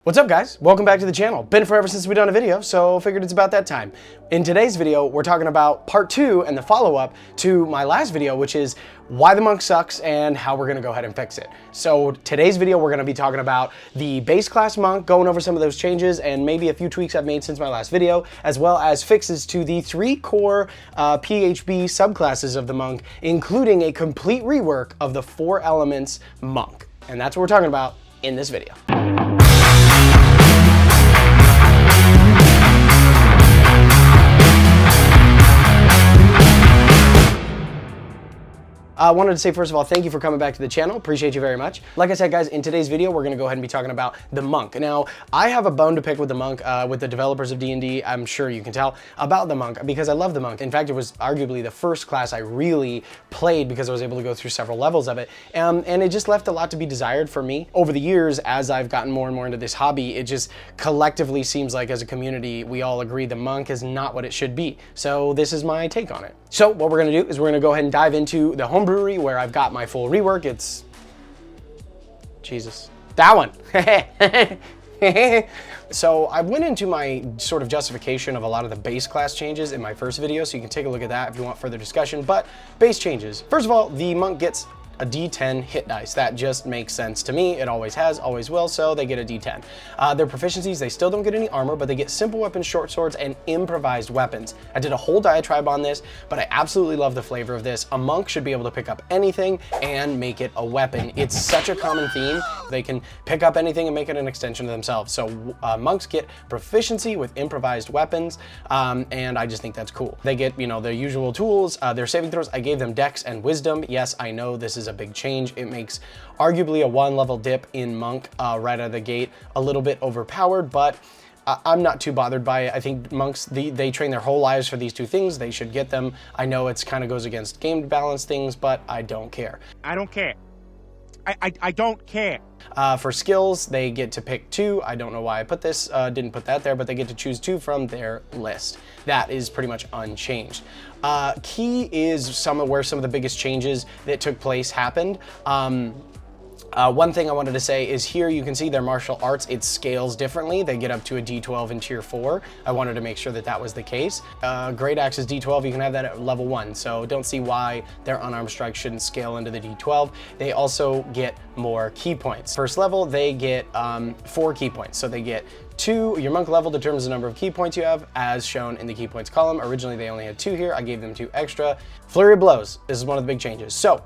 What's up guys? Welcome back to the channel. Been forever since we've done a video, so figured it's about that time. In today's video, we're talking about part 2 and the follow-up to my last video, which is why the monk sucks and how we're gonna go ahead and fix it. So today's video, we're gonna be talking about the base class monk, going over some of those changes and maybe a few tweaks I've made since my last video, as well as fixes to the 3 core PHB subclasses of the monk, including a complete rework of the 4 elements monk. And that's what we're talking about in this video. I wanted to say, first of all, thank you for coming back to the channel. Appreciate you very much. Like I said, guys, in today's video, we're gonna go ahead and be talking about the monk. Now, I have a bone to pick with the monk, with the developers of D&D, I'm sure you can tell, about the monk, because I love the monk. In fact, it was arguably the first class I really played because I was able to go through several levels of it. And it just left a lot to be desired for me. Over the years, as I've gotten more and more into this hobby, it just collectively seems like as a community, we all agree the monk is not what it should be. So this is my take on it. So what we're gonna do is we're gonna go ahead and dive into the home brewery where I've got my full rework. It's Jesus, that one. So I went into my sort of justification of a lot of the base class changes in my first video, so you can take a look at that if you want further discussion. But base changes. First of all, the monk gets a D10 hit dice. That just makes sense to me. It always has, always will, so they get a D10. Their proficiencies, they still don't get any armor, but they get simple weapons, short swords, and improvised weapons. I did a whole diatribe on this, but I absolutely love the flavor of this. A monk should be able to pick up anything and make it a weapon. It's such a common theme. They can pick up anything and make it an extension of themselves. So monks get proficiency with improvised weapons, and I just think that's cool. They get, you know, their usual tools, their saving throws. I gave them dex and wisdom. Yes, I know this is a big change. It makes arguably a 1 level dip in monk right out of the gate a little bit overpowered, but I'm not too bothered by it. I think monks, they train their whole lives for these 2 things. They should get them. I know it's kind of goes against game balance things, but I don't care. I don't care. I don't care. For skills, they get to pick 2. I don't know why I put this, didn't put that there, but they get to choose 2 from their list. That is pretty much unchanged. Key is where some of the biggest changes that took place happened. One thing I wanted to say is here you can see their martial arts, it scales differently. They get up to a D12 in tier 4. I wanted to make sure that that was the case. Great Axe is D12, you can have that at level 1, so don't see why their unarmed strike shouldn't scale into the D12. They also get more key points. First level, they get 4 key points, so they get 2, your monk level determines the number of key points you have as shown in the key points column. Originally they only had 2 here, I gave them 2 extra. Flurry of blows, this is one of the big changes. So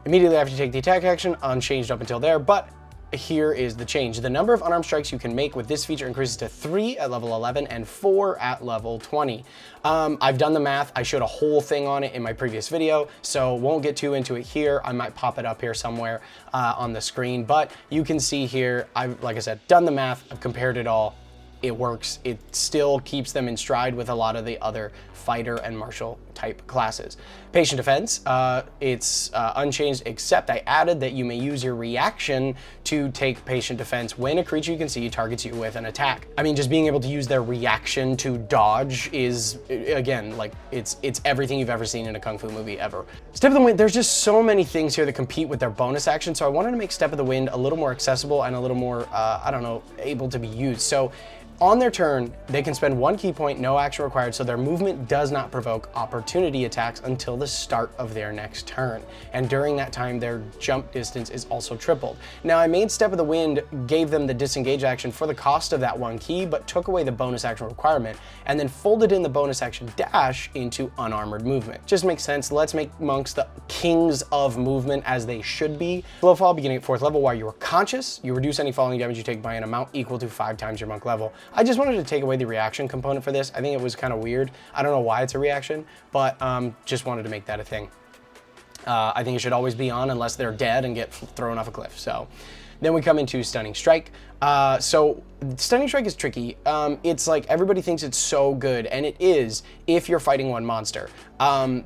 immediately after you take the attack action, unchanged up until there, but here is the change. The number of unarmed strikes you can make with this feature increases to 3 at level 11 and 4 at level 20. I've done the math. I showed a whole thing on it in my previous video, so won't get too into it here. I might pop it up here somewhere on the screen, but you can see here, I've, like I said, done the math. I've compared it all. It works. It still keeps them in stride with a lot of the other fighter and martial type classes. Patient defense, it's unchanged, except I added that you may use your reaction to take patient defense when a creature you can see targets you with an attack. I mean, just being able to use their reaction to dodge is, again, like it's everything you've ever seen in a Kung Fu movie ever. Step of the Wind, there's just so many things here that compete with their bonus action, so I wanted to make Step of the Wind a little more accessible and a little more, I don't know, able to be used. So on their turn, they can spend 1 key point, no action required, so their movement does not provoke opportunity attacks until the start of their next turn. And during that time, their jump distance is also tripled. Now, I made Step of the Wind, gave them the disengage action for the cost of that 1 key, but took away the bonus action requirement, and then folded in the bonus action dash into unarmored movement. Just makes sense. Let's make monks the kings of movement as they should be. Slow fall beginning at 4th level. While you are conscious, you reduce any falling damage you take by an amount equal to 5 times your monk level. I just wanted to take away the reaction component for this. I think it was kind of weird. I don't know why it's a reaction, but just wanted to make that a thing. I think it should always be on unless they're dead and get thrown off a cliff. So then we come into Stunning Strike. So Stunning Strike is tricky. It's like everybody thinks it's so good, and it is if you're fighting one monster.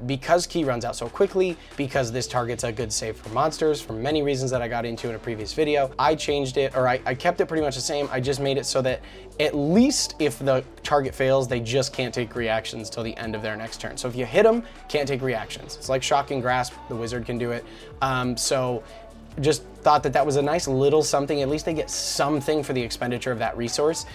Because Ki runs out so quickly, because this target's a good save for monsters, for many reasons that I got into in a previous video, I changed it, or I kept it pretty much the same. I just made it so that at least if the target fails, they just can't take reactions till the end of their next turn. So if you hit them, can't take reactions. It's like Shocking Grasp, the wizard can do it. So just thought that that was a nice little something. At least they get something for the expenditure of that resource,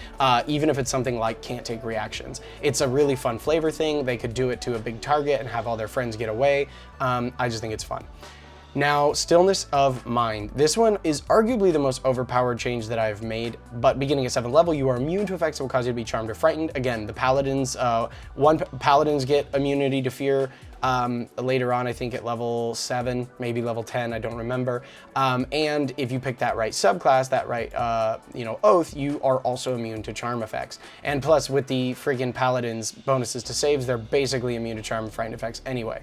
even if it's something like can't take reactions. It's a really fun flavor thing. They could do it to a big target and have all their friends get away. I just think it's fun. Now, Stillness of Mind. This one is arguably the most overpowered change that I've made, but beginning at 7th level, you are immune to effects that will cause you to be charmed or frightened. Again, the paladins, paladins get immunity to fear. Later on, I think at level 7, maybe level 10, I don't remember. And if you pick that right subclass, that right, oath, you are also immune to charm effects. And plus, with the friggin' paladins bonuses to saves, they're basically immune to charm and frightened effects anyway.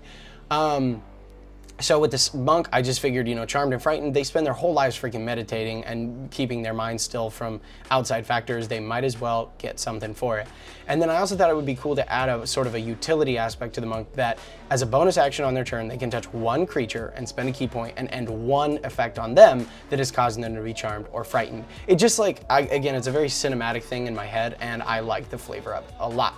So with this monk, I just figured, charmed and frightened, they spend their whole lives freaking meditating and keeping their minds still from outside factors. They might as well get something for it. And then I also thought it would be cool to add a sort of a utility aspect to the monk that as a bonus action on their turn, they can touch one creature and spend a key point and end one effect on them that is causing them to be charmed or frightened. It just again, it's a very cinematic thing in my head, and I like the flavor of it a lot.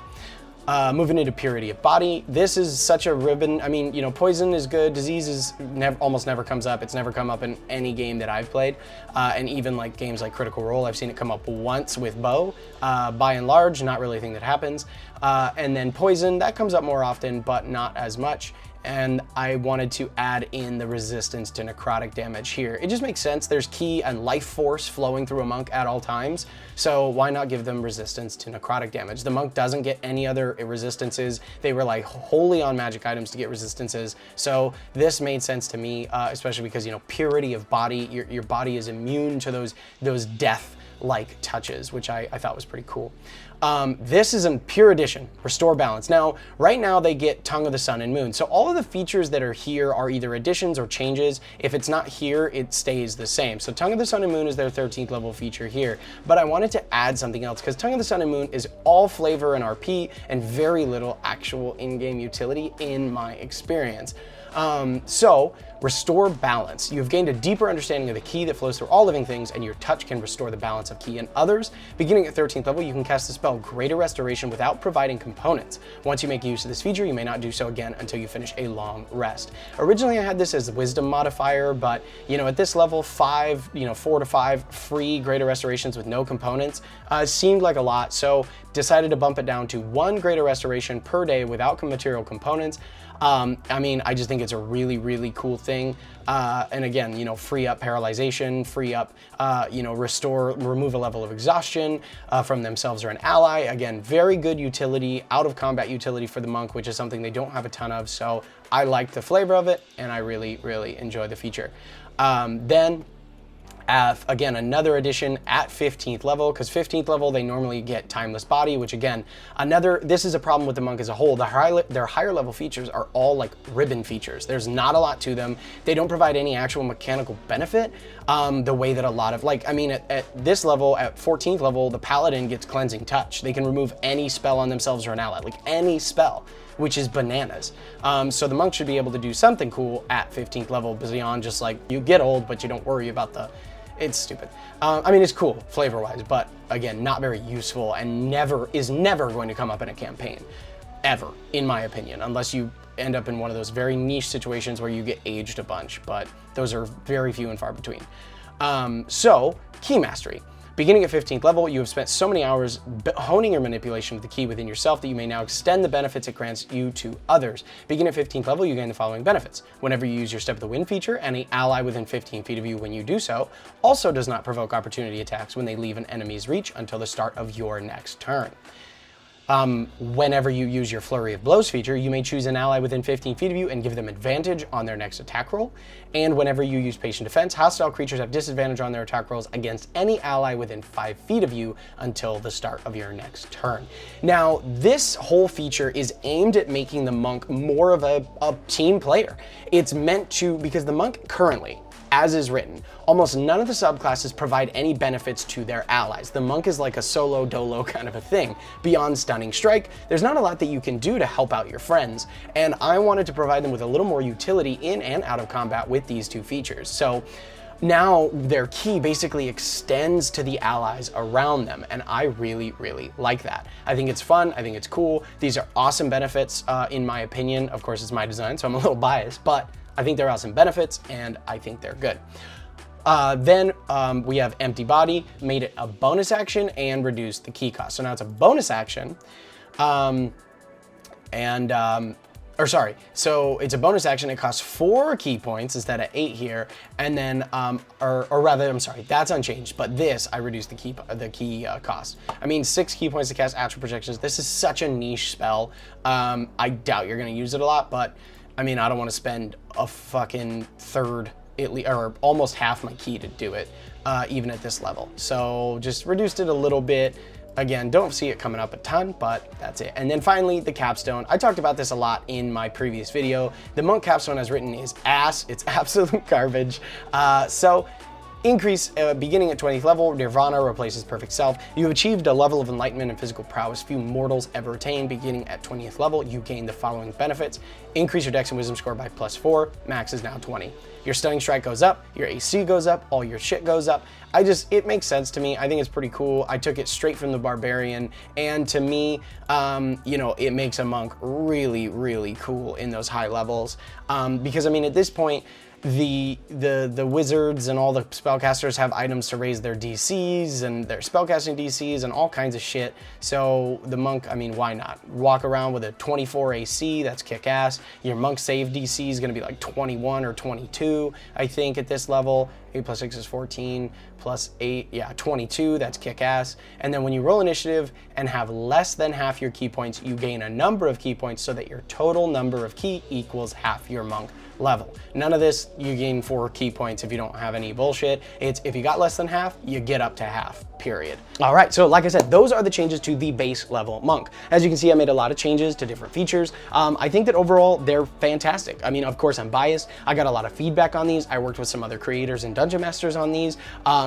Moving into Purity of Body, this is such a ribbon. I mean, poison is good, disease is almost never comes up. It's never come up in any game that I've played, and even like games like Critical Role, I've seen it come up once with Bow. By and large, not really a thing that happens. And then poison, that comes up more often, but not as much. And I wanted to add in the resistance to necrotic damage here. It just makes sense. There's ki and life force flowing through a monk at all times, so why not give them resistance to necrotic damage? The monk doesn't get any other resistances. They rely wholly on magic items to get resistances, so this made sense to me, especially because, Purity of Body, your body is immune to those death-like touches, which I thought was pretty cool. This is a pure addition, Restore Balance. Now, right now they get Tongue of the Sun and Moon. So all of the features that are here are either additions or changes. If it's not here, it stays the same. So Tongue of the Sun and Moon is their 13th level feature here. But I wanted to add something else because Tongue of the Sun and Moon is all flavor and RP and very little actual in-game utility in my experience. So Restore Balance. You've gained a deeper understanding of the ki that flows through all living things, and your touch can restore the balance of ki in others. Beginning at 13th level, you can cast the spell Greater Restoration without providing components. Once you make use of this feature, you may not do so again until you finish a long rest. Originally, I had this as the Wisdom modifier, but at this level, 4 to 5 free Greater Restorations with no components seemed like a lot, so decided to bump it down to 1 Greater Restoration per day without material components. I just think it's a really, really cool thing. And again, free up paralyzation, free up, remove a level of exhaustion from themselves or an ally. Again, very good utility, out of combat utility for the monk, which is something they don't have a ton of. So I like the flavor of it, and I really, really enjoy the feature. Again, another addition at 15th level, because 15th level, they normally get Timeless Body, which again, this is a problem with the monk as a whole. Their higher level features are all like ribbon features. There's not a lot to them. They don't provide any actual mechanical benefit the way that a lot of, at this level, at 14th level, the Paladin gets Cleansing Touch. They can remove any spell on themselves or an ally, like any spell, which is bananas. So the monk should be able to do something cool at 15th level beyond just like, you get old, but you don't worry about it's stupid. It's cool flavor-wise, but again, not very useful and never going to come up in a campaign, ever, in my opinion, unless you end up in one of those very niche situations where you get aged a bunch, but those are very few and far between. So, Key Mastery. Beginning at 15th level, you have spent so many hours honing your manipulation of the ki within yourself that you may now extend the benefits it grants you to others. Beginning at 15th level, you gain the following benefits. Whenever you use your Step of the Wind feature, any ally within 15 feet of you when you do so also does not provoke opportunity attacks when they leave an enemy's reach until the start of your next turn. Whenever you use your Flurry of Blows feature, you may choose an ally within 15 feet of you and give them advantage on their next attack roll. And whenever you use Patient Defense, hostile creatures have disadvantage on their attack rolls against any ally within 5 feet of you until the start of your next turn. Now, this whole feature is aimed at making the monk more of a team player. It's meant to, because the monk currently, as is written, almost none of the subclasses provide any benefits to their allies. The monk is like a solo dolo kind of a thing. Beyond Stunning Strike, there's not a lot that you can do to help out your friends, and I wanted to provide them with a little more utility in and out of combat with these two features. So now their ki basically extends to the allies around them, and I really, really like that. I think it's fun, I think it's cool. These are awesome benefits in my opinion. Of course, it's my design, so I'm a little biased, but I think they're awesome benefits, and I think they're good. Then we have empty body, made it a bonus action and reduced the key cost. So now it's a bonus action. So it's a bonus action. It costs 4 key points instead of 8 here. And then, that's unchanged. But this, I reduced the key cost. I mean, 6 key points to cast Astral Projections. This is such a niche spell. I doubt you're going to use it a lot, but I mean, I don't want to spend a fucking third, or almost half my key to do it, even at this level. So just reduced it a little bit. Again, don't see it coming up a ton, but that's it. And then finally, the capstone. I talked about this a lot in my previous video. The monk capstone as written is ass. It's absolute garbage. Increase beginning at 20th level, Nirvana replaces perfect self. You have achieved a level of enlightenment and physical prowess few mortals ever attain. Beginning at 20th level, you gain the following benefits. Increase your dex and wisdom score by +4, max is now 20. Your stunning strike goes up, your AC goes up, all your shit goes up. It makes sense to me. I think it's pretty cool. I took it straight from the barbarian, and to me, it makes a monk really, really cool in those high levels. Because I mean, at this point, the wizards and all the spellcasters have items to raise their DCs and their spellcasting DCs and all kinds of shit. So the monk, I mean, why not? Walk around with a 24 AC, that's kick-ass. Your monk save DC is gonna be like 21 or 22, I think, at this level. 8 + 6 is 14, +8, yeah, 22, that's kick-ass. And then when you roll initiative and have less than half your key points, you gain a number of key points so that your total number of key equals half your monk level. None of this, you gain 4 key points if you don't have any bullshit. It's if you got less than half, you get up to half, period. All right, so like I said, those are the changes to the base level monk. As you can see, I made a lot of changes to different features. I think that overall, they're fantastic. I mean, of course, I'm biased. I got a lot of feedback on these. I worked with some other creators and dungeon masters on these.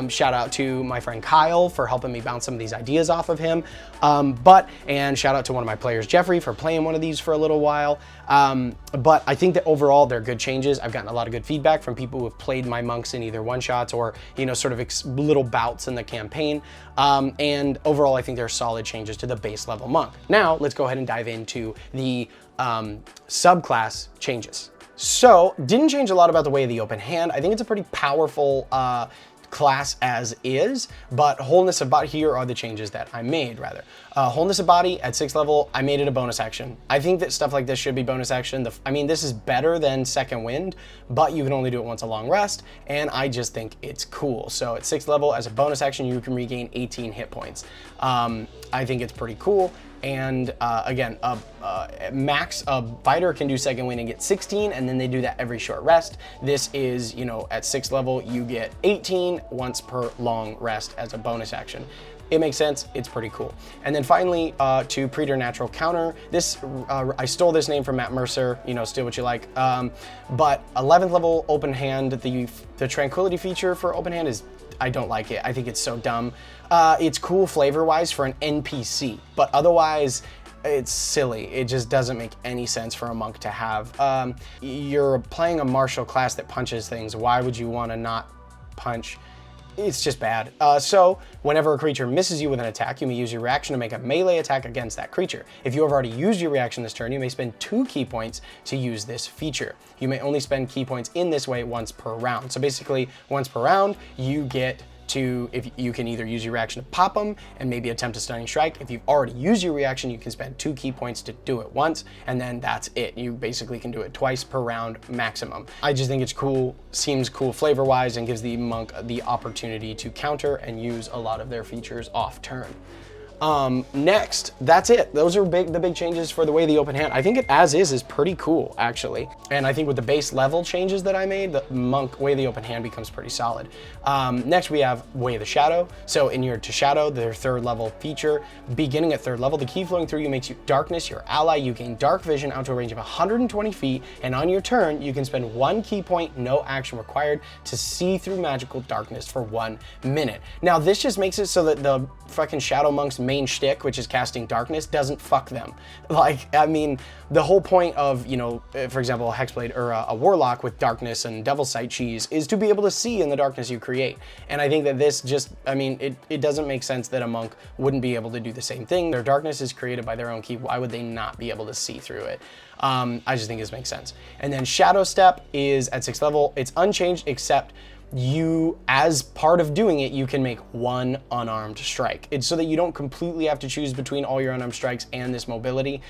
Shout out to my friend Kyle for helping me bounce some of these ideas off of him. And shout out to one of my players, Jeffrey, for playing one of these for a little while. But I think that overall, they're good changes. I've gotten a lot of good feedback from people who have played my monks in either one-shots or, sort of little bouts in the campaign. And overall, I think they're solid changes to the base level monk. Now, let's go ahead and dive into the subclass changes. So, didn't change a lot about the way of the open hand. I think it's a pretty powerful class as is, but wholeness of body, here are the changes that I made, rather. Wholeness of body at 6th level, I made it a bonus action. I think that stuff like this should be bonus action. I mean, this is better than Second Wind, but you can only do it once a long rest, and I just think it's cool. So at 6th level, as a bonus action, you can regain 18 hit points. I think it's pretty cool. And again, max a fighter can do Second Wind and get 16, and then they do that every short rest. This is, at 6th level, you get 18 once per long rest as a bonus action. It makes sense, it's pretty cool. And then finally, to Preternatural Counter, this, I stole this name from Matt Mercer, steal what you like. But 11th level open hand, the Tranquility feature for open hand is, I don't like it. I think it's so dumb. It's cool flavor-wise for an NPC, but otherwise, it's silly. It just doesn't make any sense for a monk to have. You're playing a martial class that punches things. Why would you want to not punch? It's just bad. So whenever a creature misses you with an attack, you may use your reaction to make a melee attack against that creature. If you have already used your reaction this turn, you may spend 2 key points to use this feature. You may only spend key points in this way once per round. So basically, once per round, you get to, if you can either use your reaction to pop them and maybe attempt a stunning strike. If you've already used your reaction, you can spend 2 key points to do it once, and then that's it. You basically can do it twice per round maximum. I just think it's cool, seems cool flavor-wise, and gives the monk the opportunity to counter and use a lot of their features off turn. Next, that's it. Those are the big changes for the way the open hand. I think it as is pretty cool, actually. And I think with the base level changes that I made, the monk way the open hand becomes pretty solid. Next, we have Way of the Shadow. So in your To Shadow, their 3rd level feature, beginning at 3rd level, the key flowing through you makes you darkness your ally. You gain dark vision out to a range of 120 feet, and on your turn, you can spend 1 key point, no action required, to see through magical darkness for 1 minute. Now, this just makes it so that the fucking Shadow Monk's main shtick, which is casting darkness, doesn't fuck them. Like, I mean, the whole point of, for example, a Hexblade or a Warlock with darkness and Devil's Sight cheese is to be able to see in the darkness you create. And I think that this just, I mean, it doesn't make sense that a monk wouldn't be able to do the same thing. Their darkness is created by their own key. Why would they not be able to see through it? I just think this makes sense. And then Shadow Step is at 6th level. It's unchanged except you, as part of doing it, you can make one unarmed strike. It's so that you don't completely have to choose between all your unarmed strikes and this mobility.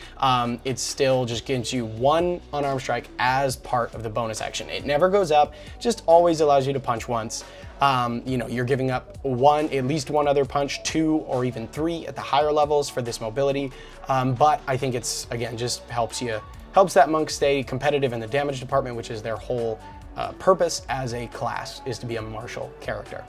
It still just gives you one unarmed strike as part of the bonus action. It never goes up, just always allows you to punch once. You're giving up at least one other punch, 2 or even 3 at the higher levels for this mobility. But I think it's, again, just helps that monk stay competitive in the damage department, which is their whole purpose as a class, is to be a martial character.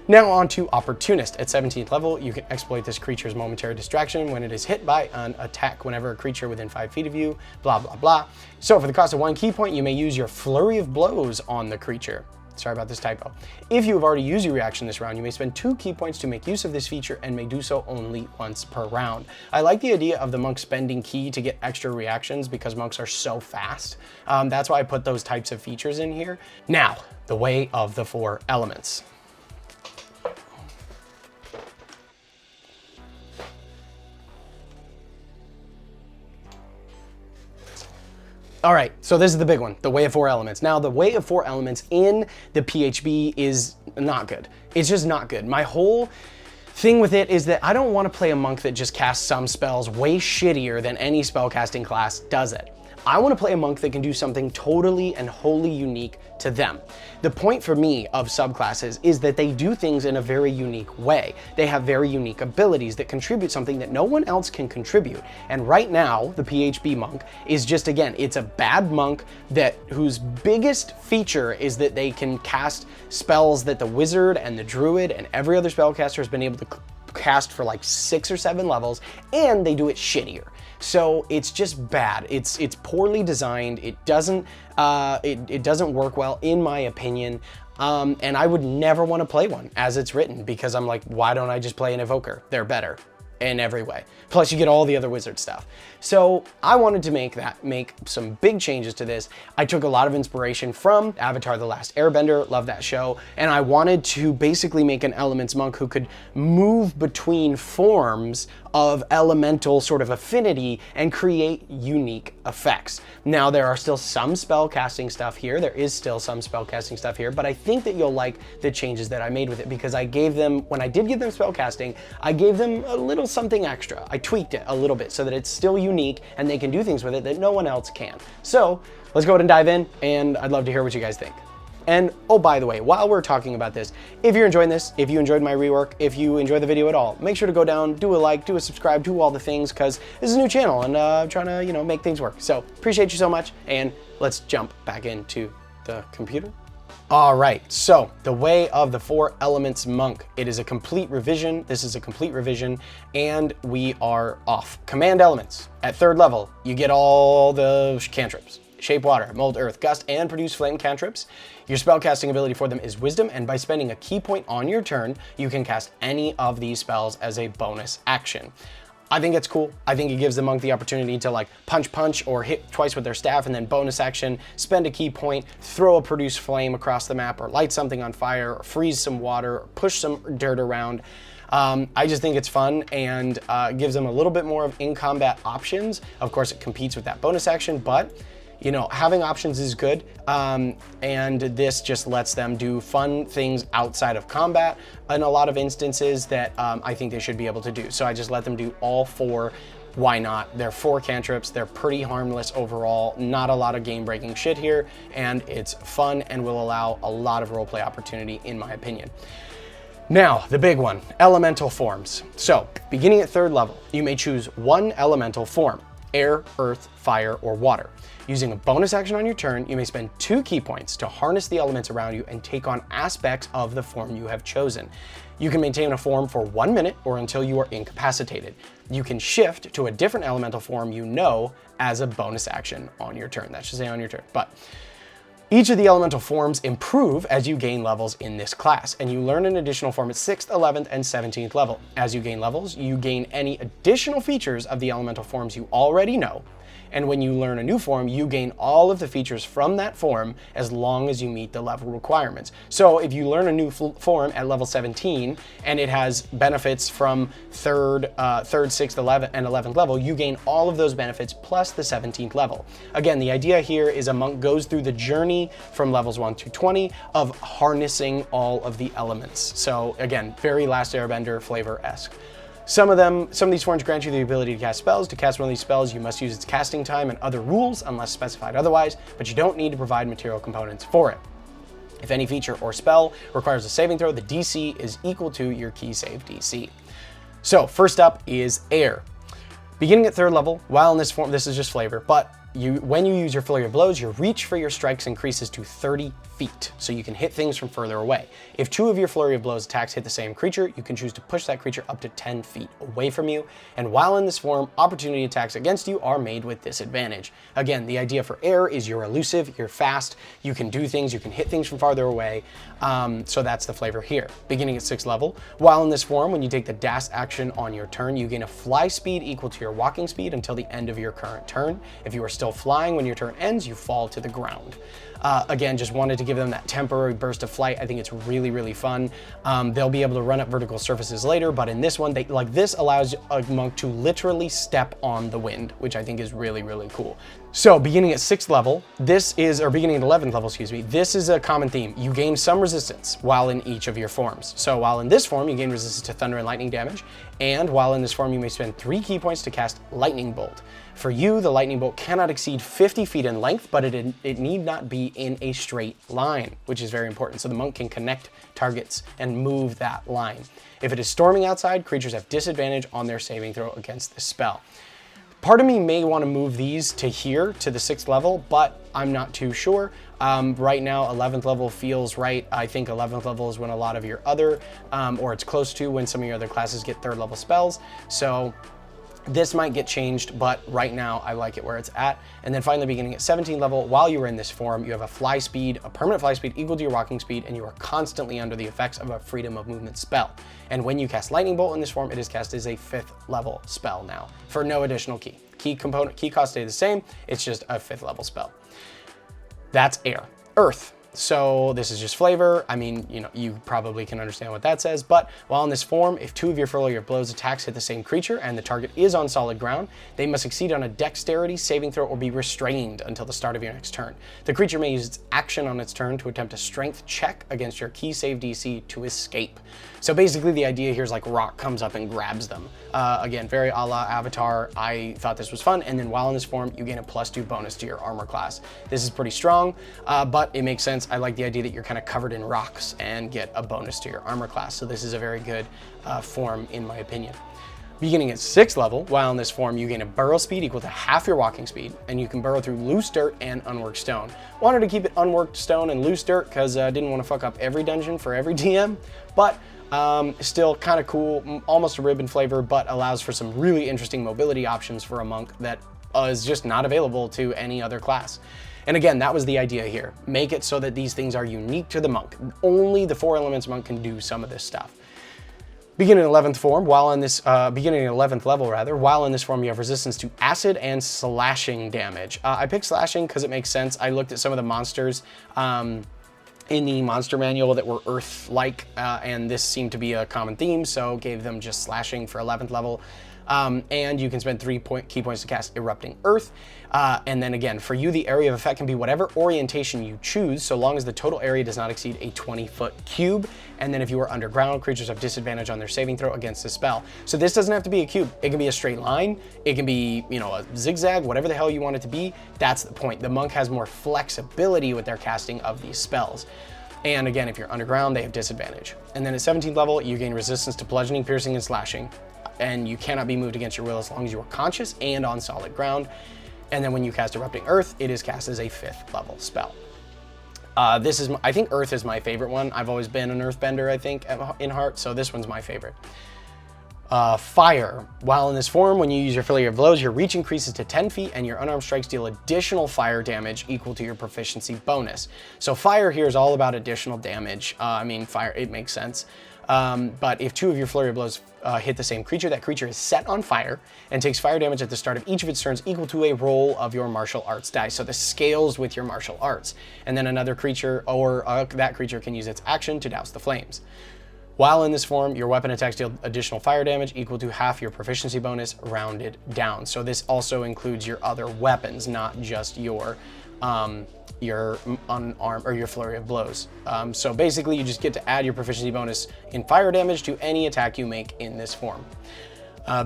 Now on to Opportunist. At 17th level, you can exploit this creature's momentary distraction when it is hit by an attack whenever a creature within 5 feet of you, blah, blah, blah. So for the cost of 1 key point, you may use your Flurry of Blows on the creature. Sorry about this typo. If you have already used your reaction this round, you may spend 2 key points to make use of this feature and may do so only once per round. I like the idea of the monk spending key to get extra reactions because monks are so fast. That's why I put those types of features in here. Now, the way of the 4 elements. All right, so this is the big one, the Way of 4 Elements. Now, the Way of 4 Elements in the PHB is not good. It's just not good. My whole thing with it is that I don't want to play a monk that just casts some spells way shittier than any spellcasting class does it. I want to play a monk that can do something totally and wholly unique to them. The point for me of subclasses is that they do things in a very unique way. They have very unique abilities that contribute something that no one else can contribute. And right now, the PHB monk is just, again, it's a bad monk whose biggest feature is that they can cast spells that the wizard and the druid and every other spellcaster has been able to cast for like 6 or 7 levels, and they do it shittier. So it's just bad. It's poorly designed. It doesn't work well, in my opinion. And I would never want to play one as it's written, because I'm like, why don't I just play an evoker? They're better in every way. Plus you get all the other wizard stuff. So I wanted to make some big changes to this. I took a lot of inspiration from Avatar: The Last Airbender, love that show, and I wanted to basically make an elements monk who could move between forms of elemental sort of affinity and create unique effects. Now, there are still some spell casting stuff here. There is still some spell casting stuff here, but I think that you'll like the changes that I made with it, because I gave them, when I did give them spell casting, I gave them a little something extra. I tweaked it a little bit so that it's still unique and they can do things with it that no one else can. So let's go ahead and dive in, and I'd love to hear what you guys think. And oh, by the way, while we're talking about this, if you're enjoying this, if you enjoyed my rework, if you enjoy the video at all, make sure to go down, do a like, do a subscribe, do all the things, because this is a new channel and I'm trying to, make things work. So appreciate you so much, and let's jump back into the computer. All right, so the Way of the 4 Elements monk. It is a complete revision. This is a complete revision, and we are off. Command elements. At 3rd level, you get all the cantrips. Shape Water, Mold Earth, Gust, and Produce Flame cantrips. Your spellcasting ability for them is Wisdom, and by spending a key point on your turn, you can cast any of these spells as a bonus action. I think it's cool. I think it gives the monk the opportunity to like punch or hit twice with their staff, and then bonus action, spend a key point, throw a Produce Flame across the map, or light something on fire, or freeze some water, or push some dirt around. I just think it's fun, and gives them a little bit more of in-combat options. Of course, it competes with that bonus action, but having options is good, and this just lets them do fun things outside of combat in a lot of instances that I think they should be able to do. So I just let them do all 4. Why not? They're 4 cantrips. They're pretty harmless overall. Not a lot of game-breaking shit here, and it's fun and will allow a lot of roleplay opportunity, in my opinion. Now, the big one, elemental forms. So, beginning at 3rd level, you may choose one elemental form: air, earth, fire, or water. Using a bonus action on your turn, you may spend 2 key points to harness the elements around you and take on aspects of the form you have chosen. You can maintain a form for 1 minute or until you are incapacitated. You can shift to a different elemental form as a bonus action on your turn. That should say on your turn, but each of the elemental forms improve as you gain levels in this class, and you learn an additional form at 6th, 11th, and 17th level. As you gain levels, you gain any additional features of the elemental forms you already know, and when you learn a new form, you gain all of the features from that form as long as you meet the level requirements. So if you learn a new form at level 17 and it has benefits from 3rd, 6th, 11th, and 11th level, you gain all of those benefits plus the 17th level. Again, the idea here is a monk goes through the journey 20 from levels 1 to 20 of harnessing all of the elements. So again, very Last Airbender flavor-esque. Some of these forms grant you the ability to cast spells. To cast one of these spells, you must use its casting time and other rules unless specified otherwise, but you don't need to provide material components for it. If any feature or spell requires a saving throw, the DC is equal to your key save DC. So first up is air. Beginning at 3rd level, while in this form, this is just flavor, but when you use your flurry of blows, your reach for your strikes increases to 30 feet, so you can hit things from further away. If 2 of your flurry of blows attacks hit the same creature, you can choose to push that creature up to 10 feet away from you, and while in this form, opportunity attacks against you are made with disadvantage. Again, the idea for air is you're elusive, you're fast, you can do things, you can hit things from farther away, so that's the flavor here. Beginning at 6th level, while in this form, when you take the dash action on your turn, you gain a fly speed equal to your walking speed until the end of your current turn. If you are still flying when your turn ends, you fall to the ground. Again, just wanted to give them that temporary burst of flight. I think it's really, really fun. They'll be able to run up vertical surfaces later, but in this one, this allows a monk to literally step on the wind, which I think is really, really cool. So beginning at 6th level, beginning at 11th level, excuse me, this is a common theme. You gain some resistance while in each of your forms. So while in this form, you gain resistance to thunder and lightning damage, and while in this form, you may spend 3 key points to cast Lightning Bolt. For you, the lightning bolt cannot exceed 50 feet in length, but it need not be in a straight line, which is very important. So the monk can connect targets and move that line. If it is storming outside, creatures have disadvantage on their saving throw against the spell. Part of me may want to move these to here, to the 6th level, but I'm not too sure. Right now, 11th level feels right. I think 11th level is when a lot of your other, or it's close to when some of your other classes get 3rd level spells. So this might get changed, but right now I like it where it's at. And then finally, beginning at 17th level, while you are in this form, you have a permanent fly speed equal to your walking speed, and you are constantly under the effects of a freedom of movement spell. And when you cast Lightning Bolt in this form, it is cast as a 5th level spell now, for no additional key. Key cost stay the same, it's just a 5th level spell. That's air. Earth. So this is just flavor. I mean, you probably can understand what that says, but while in this form, if 2 of your flurry of blows attacks hit the same creature and the target is on solid ground, they must succeed on a dexterity saving throw or be restrained until the start of your next turn. The creature may use its action on its turn to attempt a strength check against your key save DC to escape. So basically the idea here is like rock comes up and grabs them. Again, very a la Avatar. I thought this was fun. And then while in this form, you gain a +2 bonus to your armor class. This is pretty strong, but it makes sense. I like the idea that you're kind of covered in rocks and get a bonus to your armor class. So this is a very good form in my opinion. Beginning at 6th level, while in this form, you gain a burrow speed equal to half your walking speed, and you can burrow through loose dirt and unworked stone. Wanted to keep it unworked stone and loose dirt because I didn't want to fuck up every dungeon for every DM, but still kind of cool, almost a ribbon flavor, but allows for some really interesting mobility options for a monk that is just not available to any other class. And again, that was the idea here. Make it so that these things are unique to the monk. Only the 4 elements monk can do some of this stuff. Beginning at 11th form, beginning at 11th level rather, while in this form you have resistance to acid and slashing damage. I picked slashing because it makes sense. I looked at some of the monsters in the monster manual that were earth-like, and this seemed to be a common theme, so gave them just slashing for 11th level. And you can spend 3 key points to cast Erupting Earth. And then again, for you, the area of effect can be whatever orientation you choose, so long as the total area does not exceed a 20-foot cube. And then if you are underground, creatures have disadvantage on their saving throw against the spell. So this doesn't have to be a cube. It can be a straight line. It can be, a zigzag, whatever the hell you want it to be. That's the point. The monk has more flexibility with their casting of these spells. And again, if you're underground, they have disadvantage. And then at 17th level, you gain resistance to bludgeoning, piercing, and slashing. And you cannot be moved against your will as long as you are conscious and on solid ground. And then when you cast Erupting Earth, it is cast as a 5th level spell. I think Earth is my favorite one. I've always been an Earthbender, I think, in heart, so this one's my favorite. Fire. While in this form, when you use your flurry of blows, your reach increases to 10 feet and your unarmed strikes deal additional fire damage equal to your proficiency bonus. So fire here is all about additional damage. Fire, it makes sense. But if 2 of your flurry of blows hit the same creature, that creature is set on fire and takes fire damage at the start of each of its turns equal to a roll of your martial arts dice. So this scales with your martial arts. And then another creature or that creature can use its action to douse the flames. While in this form, your weapon attacks deal additional fire damage equal to half your proficiency bonus rounded down. So this also includes your other weapons, not just your your unarmed or your flurry of blows. So basically you just get to add your proficiency bonus in fire damage to any attack you make in this form.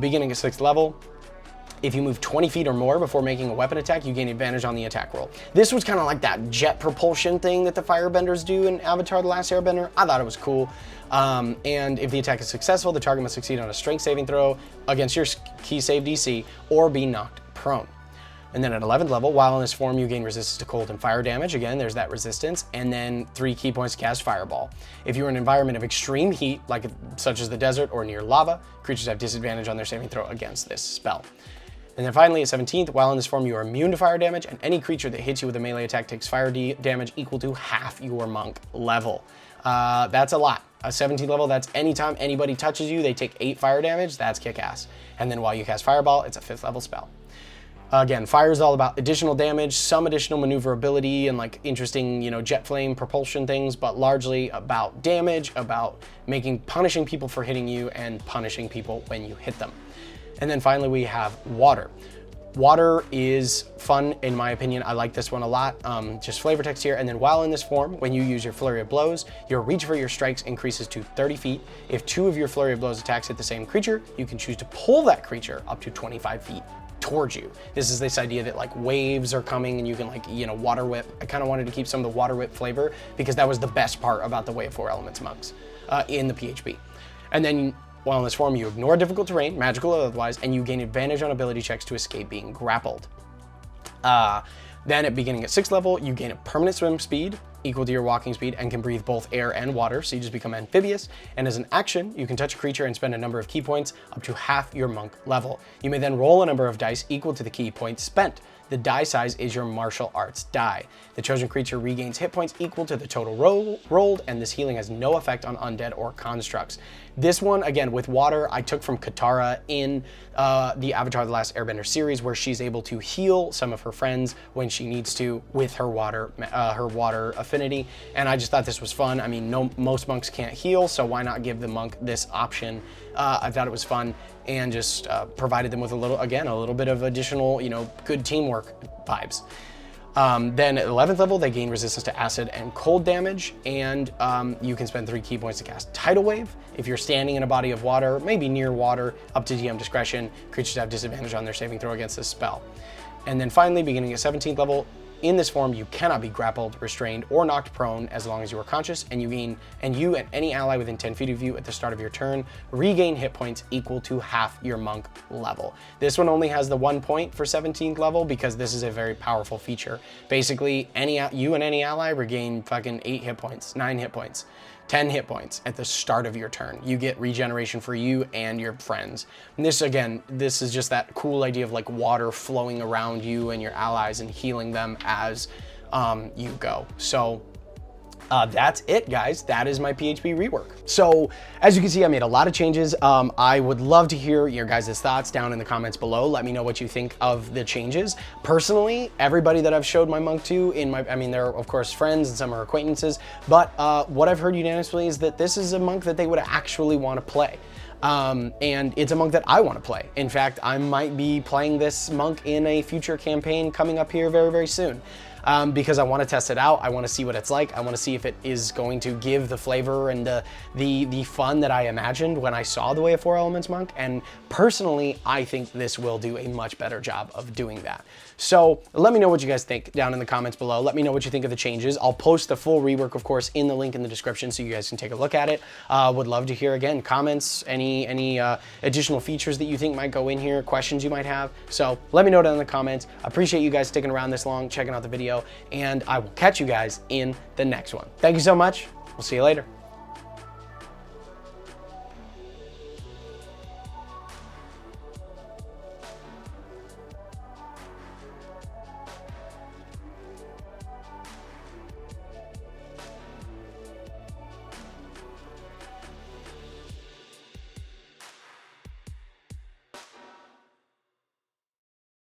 Beginning at 6th level, if you move 20 feet or more before making a weapon attack, you gain advantage on the attack roll. This was kind of like that jet propulsion thing that the firebenders do in Avatar: The Last Airbender. I thought it was cool. And if the attack is successful, the target must succeed on a strength saving throw against your key save DC or be knocked prone. And then at 11th level, while in this form, you gain resistance to cold and fire damage. Again, there's that resistance. And then 3 key points to cast Fireball. If you're in an environment of extreme heat, such as the desert or near lava, creatures have disadvantage on their saving throw against this spell. And then finally, at 17th, while in this form, you are immune to fire damage, and any creature that hits you with a melee attack takes fire damage equal to half your monk level. That's a lot. A 17th level, that's anytime anybody touches you, they take 8 fire damage. That's kick-ass. And then while you cast Fireball, it's a 5th level spell. Again, fire is all about additional damage, some additional maneuverability, and like interesting, jet flame propulsion things, but largely about damage, about punishing people for hitting you and punishing people when you hit them. And then finally, we have water. Water is fun, in my opinion. I like this one a lot. Just flavor text here. And then while in this form, when you use your flurry of blows, your reach for your strikes increases to 30 feet. If 2 of your flurry of blows attacks hit the same creature, you can choose to pull that creature up to 25 feet towards you. This is this idea that like waves are coming and you can water whip. I kind of wanted to keep some of the water whip flavor because that was the best part about the Way of 4 Elements monks in the PHB. And then while in this form, you ignore difficult terrain, magical or otherwise, and you gain advantage on ability checks to escape being grappled. Then at beginning at 6th level, you gain a permanent swim speed equal to your walking speed and can breathe both air and water, so you just become amphibious. And as an action, you can touch a creature and spend a number of key points up to half your monk level. You may then roll a number of dice equal to the key points spent. The die size is your martial arts die. The chosen creature regains hit points equal to the total rolled, and this healing has no effect on undead or constructs. This one, again, with water, I took from Katara in the Avatar: The Last Airbender series, where she's able to heal some of her friends when she needs to with her water affinity. And I just thought this was fun. I mean, most monks can't heal, so why not give the monk this option? I thought it was fun and just provided them with a little bit of additional, good teamwork vibes. Then at 11th level, they gain resistance to acid and cold damage, and you can spend 3 key points to cast Tidal Wave. If you're standing in a body of water, maybe near water, up to DM discretion, creatures have disadvantage on their saving throw against this spell. And then finally, beginning at 17th level, in this form, you cannot be grappled, restrained, or knocked prone as long as you are conscious, and you and any ally within 10 feet of you at the start of your turn regain hit points equal to half your monk level. This one only has the 1 point for 17th level because this is a very powerful feature. Basically, you and any ally regain fucking 8 hit points, 9 hit points, 10 hit points at the start of your turn. You get regeneration for you and your friends. And this is just that cool idea of like water flowing around you and your allies and healing them as you go. So that's it, guys. That is my PHB rework. So as you can see, I made a lot of changes. I would love to hear your guys' thoughts down in the comments below. Let me know what you think of the changes. Personally, everybody that I've showed my monk to they're of course friends and some are acquaintances, but what I've heard unanimously is that this is a monk that they would actually want to play. And it's a monk that I want to play. In fact, I might be playing this monk in a future campaign coming up here very, very soon. Because I want to test it out. I want to see what it's like. I want to see if it is going to give the flavor and the fun that I imagined when I saw the Way of 4 Elements monk. And personally, I think this will do a much better job of doing that. So let me know what you guys think down in the comments below. Let me know what you think of the changes. I'll post the full rework, of course, in the link in the description so you guys can take a look at it. Would love to hear, again, comments, any additional features that you think might go in here, questions you might have. So let me know down in the comments. I appreciate you guys sticking around this long, checking out the video, and I will catch you guys in the next one. Thank you so much. We'll see you later.